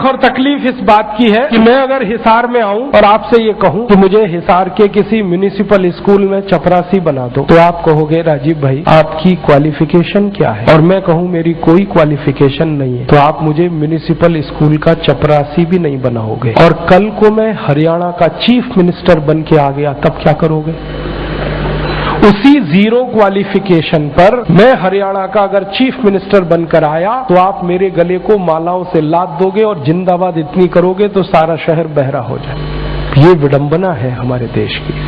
दुख और तकलीफ इस बात की है कि मैं अगर हिसार में आऊं और आपसे ये कहूं कि मुझे हिसार के किसी म्युनिसिपल स्कूल में चपरासी बना दो, तो आप कहोगे राजीव भाई आपकी क्वालिफिकेशन क्या है, और मैं कहूं मेरी कोई क्वालिफिकेशन नहीं है, तो आप मुझे म्युनिसिपल स्कूल का चपरासी भी नहीं बनाओगे। और कल को मैं हरियाणा का चीफ मिनिस्टर बन के आ गया, तब क्या करोगे? उसी जीरो क्वालिफिकेशन पर मैं हरियाणा का अगर चीफ मिनिस्टर बनकर आया तो आप मेरे गले को मालाओं से लाद दोगे और जिंदाबाद इतनी करोगे तो सारा शहर बहरा हो जाए। ये विडंबना है हमारे देश की।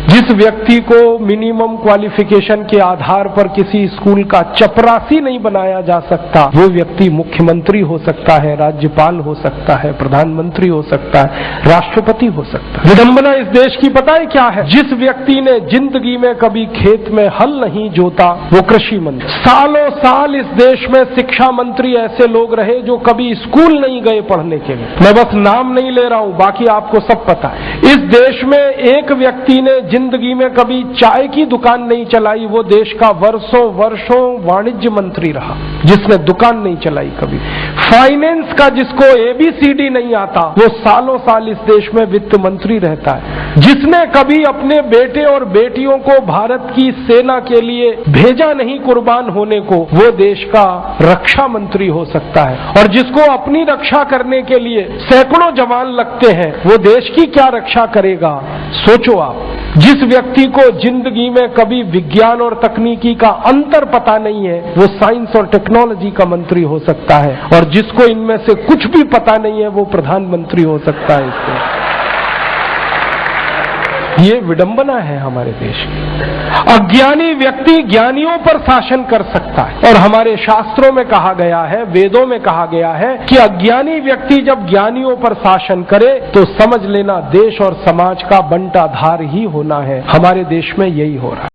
जिस व्यक्ति को मिनिमम क्वालिफिकेशन के आधार पर किसी स्कूल का चपरासी नहीं बनाया जा सकता, वो व्यक्ति मुख्यमंत्री हो सकता है, राज्यपाल हो सकता है, प्रधानमंत्री हो सकता है, राष्ट्रपति हो सकता है। विडंबना इस देश की पता है क्या है? जिस व्यक्ति ने जिंदगी में कभी खेत में हल नहीं जोता वो कृषि मंत्री। सालों साल इस देश में शिक्षा मंत्री ऐसे लोग रहे जो कभी स्कूल नहीं गए पढ़ने के लिए। मैं बस नाम नहीं ले रहा हूं, बाकी आपको सब पता है। इस देश में एक व्यक्ति ने जिंदगी में कभी चाय की दुकान नहीं चलाई, वो देश का वर्षों वाणिज्य मंत्री रहा जिसने दुकान नहीं चलाई कभी। फाइनेंस का जिसको ABCD नहीं आता वो सालों साल इस देश में वित्त मंत्री रहता है। जिसने कभी अपने बेटे और बेटियों को भारत की सेना के लिए भेजा नहीं कुर्बान होने को, वो देश का रक्षा मंत्री हो सकता है। और जिसको अपनी रक्षा करने के लिए सैकड़ों जवान लगते हैं वो देश की क्या रक्षा करेगा? सोचो आप। जिस व्यक्ति को जिंदगी में कभी विज्ञान और तकनीकी का अंतर पता नहीं है वो साइंस और टेक्नोलॉजी का मंत्री हो सकता है, और जिसको इनमें से कुछ भी पता नहीं है वो प्रधानमंत्री हो सकता है। इससे ये विडंबना है हमारे देश की। अज्ञानी व्यक्ति ज्ञानियों पर शासन कर सकता है, और हमारे शास्त्रों में कहा गया है, वेदों में कहा गया है कि अज्ञानी व्यक्ति जब ज्ञानियों पर शासन करे तो समझ लेना देश और समाज का बंटाधार ही होना है। हमारे देश में यही हो रहा है।